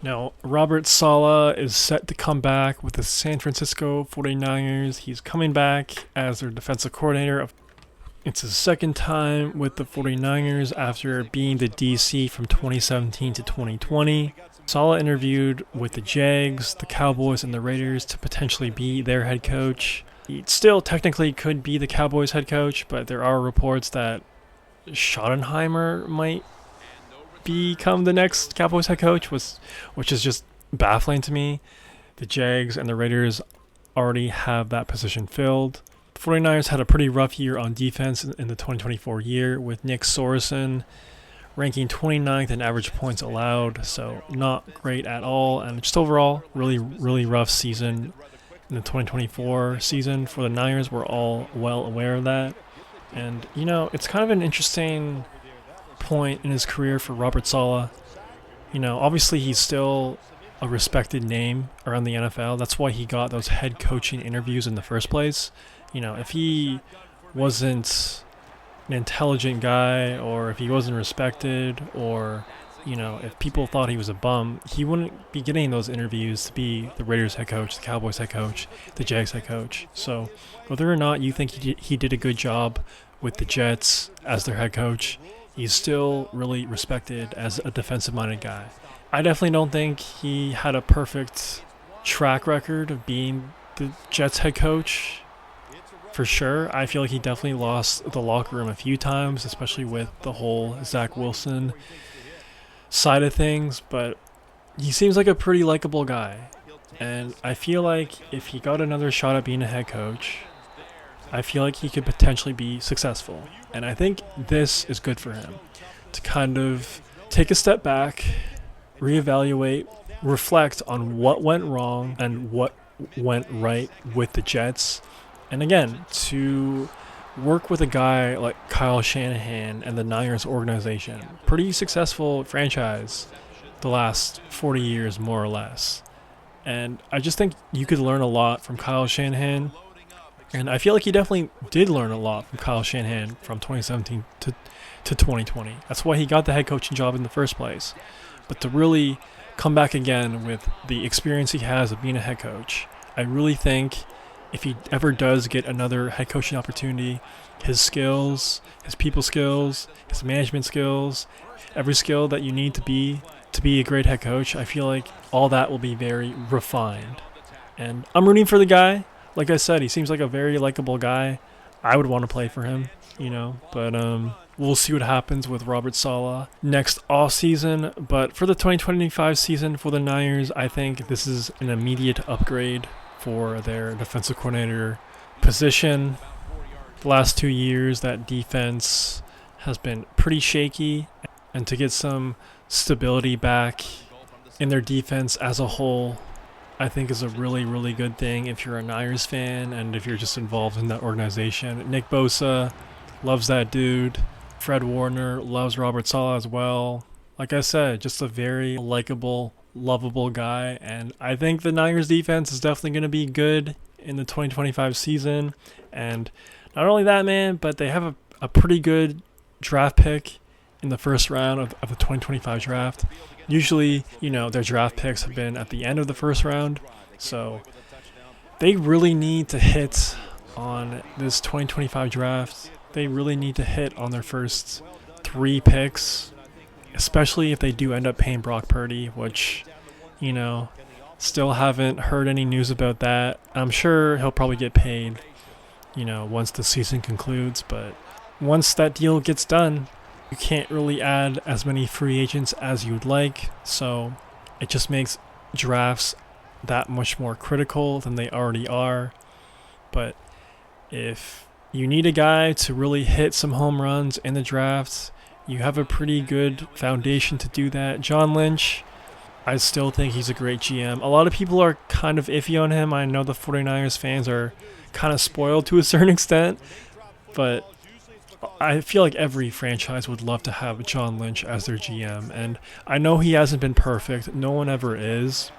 Now, Robert Saleh is set to come back with the San Francisco 49ers. He's coming back as their defensive coordinator. It's his second time with the 49ers after being the DC from 2017 to 2020. Saleh interviewed with the Jags, the Cowboys, and the Raiders to potentially be their head coach. He still technically could be the Cowboys head coach, but there are reports that Schottenheimer might become the next Cowboys head coach, which is just baffling to me. The Jags and the Raiders already have that position filled. The 49ers had a pretty rough year on defense in the 2024 year, with Nick Sorensen ranking 29th in average points allowed, so not great at all. And just overall, really rough season in the 2024 season for the Niners. We're all well aware of that. And, it's kind of an interesting point in his career for Robert Saleh. Obviously he's still a respected name around the NFL. That's why he got those head coaching interviews in the first place. If he wasn't an intelligent guy, or if he wasn't respected, or if people thought he was a bum, he wouldn't be getting those interviews to be the Raiders head coach, the Cowboys head coach, the Jags head coach. So whether or not you think he did a good job with the Jets as their head coach, he's still really respected as a defensive-minded guy. I definitely don't think he had a perfect track record of being the Jets head coach. For sure, I feel like he definitely lost the locker room a few times, especially with the whole Zach Wilson side of things, but he seems like a pretty likable guy. And I feel like if he got another shot at being a head coach, I feel like he could potentially be successful. And I think this is good for him to kind of take a step back, reevaluate, reflect on what went wrong and what went right with the Jets. And again, to work with a guy like Kyle Shanahan and the Niners organization, pretty successful franchise the last 40 years, more or less. And I just think you could learn a lot from Kyle Shanahan. And I feel like he definitely did learn a lot from Kyle Shanahan from 2017 to 2020. That's why he got the head coaching job in the first place. But to really come back again with the experience he has of being a head coach, I really think if he ever does get another head coaching opportunity, his skills, his people skills, his management skills, every skill that you need to be a great head coach, I feel like all that will be very refined. And I'm rooting for the guy. Like I said, he seems like a very likable guy. I would want to play for him, but we'll see what happens with Robert Saleh next offseason. But for the 2025 season for the Niners, I think this is an immediate upgrade for their defensive coordinator position. The last 2 years, that defense has been pretty shaky, and to get some stability back in their defense as a whole, I think is a really good thing if you're a Niners fan and if you're just involved in that organization. Nick Bosa loves that dude. Fred Warner loves Robert Saleh as well. Like I said, just a very likable, lovable guy. And I think the Niners defense is definitely going to be good in the 2025 season. And not only that, man, but they have a pretty good draft pick in the first round of the 2025 draft. Usually, their draft picks have been at the end of the first round. So they really need to hit on this 2025 draft. They really need to hit on their first 3 picks, especially if they do end up paying Brock Purdy, which, still haven't heard any news about that. I'm sure he'll probably get paid, once the season concludes. But once that deal gets done, you can't really add as many free agents as you'd like, so it just makes drafts that much more critical than they already are. But if you need a guy to really hit some home runs in the draft, you have a pretty good foundation to do that. John Lynch, I still think he's a great GM. A lot of people are kind of iffy on him. I know the 49ers fans are kind of spoiled to a certain extent, but I feel like every franchise would love to have John Lynch as their GM, and I know he hasn't been perfect. No one ever is,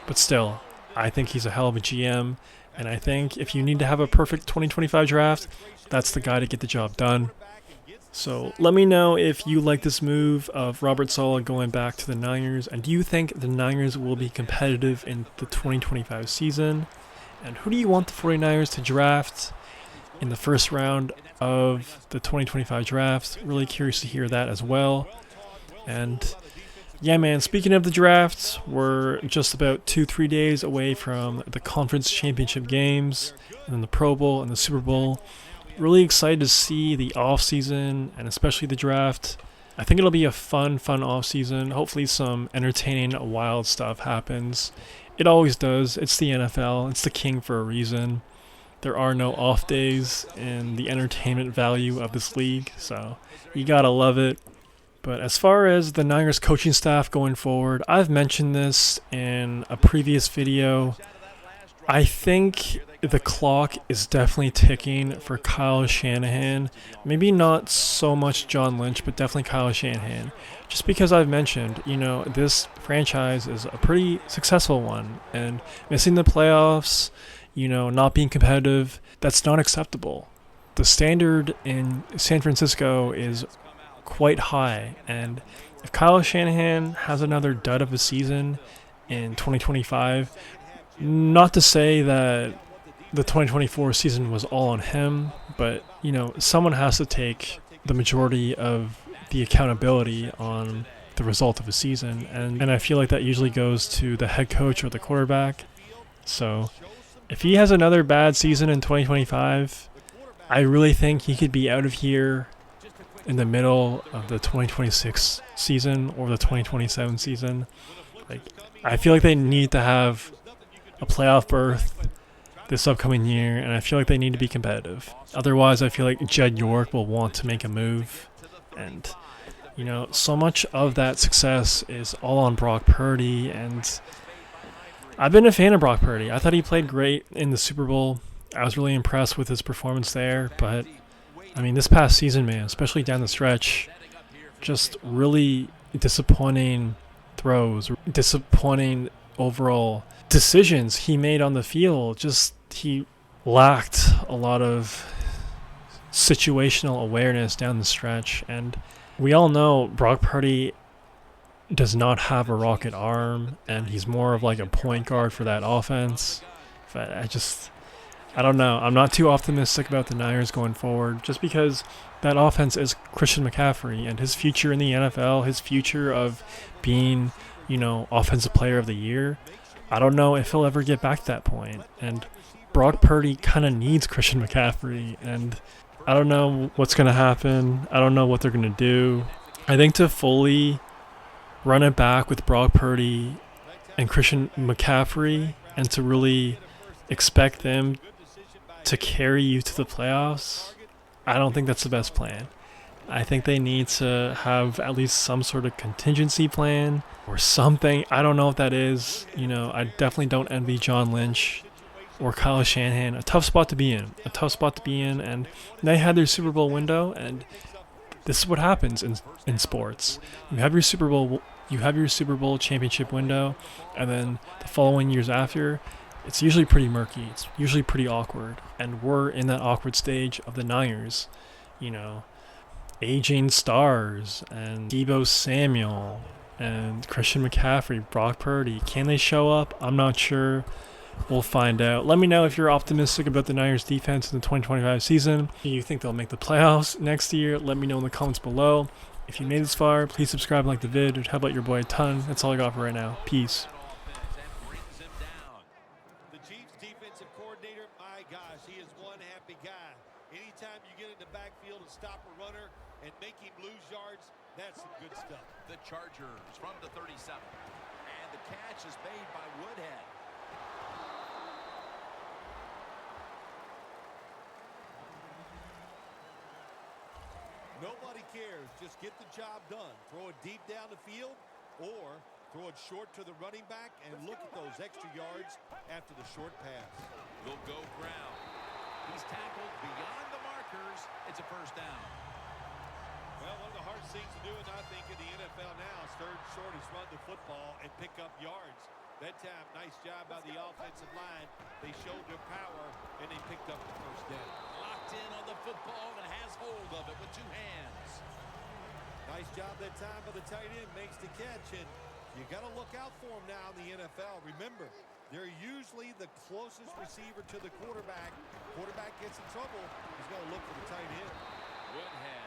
but still, I think he's a hell of a GM, and I think if you need to have a perfect 2025 draft, that's the guy to get the job done. So let me know if you like this move of Robert Saleh going back to the Niners, and do you think the Niners will be competitive in the 2025 season? And who do you want the 49ers to draft in the first round of the 2025 draft? Really curious to hear that as well. And yeah, man, speaking of the draft, we're just about 2-3 days away from the conference championship games, and then the Pro Bowl and the Super Bowl. Really excited to see the offseason and especially the draft. I think it'll be a fun offseason. Hopefully some entertaining, wild stuff happens. It always does. It's the NFL. It's the king for a reason. There are no off days in the entertainment value of this league, so you gotta love it. But as far as the Niners coaching staff going forward, I've mentioned this in a previous video. I think the clock is definitely ticking for Kyle Shanahan. Maybe not so much John Lynch, but definitely Kyle Shanahan. Just because I've mentioned, this franchise is a pretty successful one, and missing the playoffs, not being competitive, that's not acceptable. The standard in San Francisco is quite high, and if Kyle Shanahan has another dud of a season in 2025, not to say that the 2024 season was all on him, but someone has to take the majority of the accountability on the result of a season, and I feel like that usually goes to the head coach or the quarterback. So if he has another bad season in 2025, I really think he could be out of here in the middle of the 2026 season or the 2027 season. I feel like they need to have a playoff berth this upcoming year, and I feel like they need to be competitive. Otherwise, I feel like Jed York will want to make a move, and so much of that success is all on Brock Purdy, and I've been a fan of Brock Purdy. I thought he played great in the Super Bowl. I was really impressed with his performance there, but this past season, man, especially down the stretch, just really disappointing throws, disappointing overall decisions he made on the field. Just he lacked a lot of situational awareness down the stretch, and we all know Brock Purdy does not have a rocket arm, and he's more of like a point guard for that offense. But I don't know. I'm not too optimistic about the Niners going forward, just because that offense is Christian McCaffrey, and his future in the NFL, his future of being, offensive player of the year. I don't know if he'll ever get back to that point. And Brock Purdy kind of needs Christian McCaffrey, and I don't know what's going to happen. I don't know what they're going to do. I think to fully run it back with Brock Purdy and Christian McCaffrey, and to really expect them to carry you to the playoffs, I don't think that's the best plan. I think they need to have at least some sort of contingency plan or something. I don't know what that is. I definitely don't envy John Lynch or Kyle Shanahan. A tough spot to be in. And they had their Super Bowl window, and this is what happens in sports. You have your Super Bowl championship window, and then the following years after, it's usually pretty murky. It's usually pretty awkward. And we're in that awkward stage of the Niners. Aging stars and Deebo Samuel and Christian McCaffrey, Brock Purdy. Can they show up? I'm not sure. We'll find out. Let me know if you're optimistic about the Niners defense in the 2025 season. Do you think they'll make the playoffs next year? Let me know in the comments below. If you made this far, please subscribe and like the vid. It'd help out your boy a ton. That's all I got for right now. Peace. Anytime you get in the backfield and stop a runner and make him lose yards, that's some good stuff. The Chargers from the 37. And the catch is made by Woodhead. Nobody cares. Just get the job done. Throw it deep down the field or throw it short to the running back, and look at those extra yards after the short pass. Will go Brown. He's tackled beyond the markers. It's a first down. Well, one of the hardest things to do, and I think in the NFL now, is third short is run the football and pick up yards. That time, nice job by the offensive line. They showed their power, and they picked up the first down. Locked in on the football and has hold of it with 2 hands. Nice job that time by the tight end. Makes the catch, and you got to look out for him now in the NFL. Remember, they're usually the closest receiver to the quarterback. Quarterback gets in trouble, he's going to look for the tight end. Would have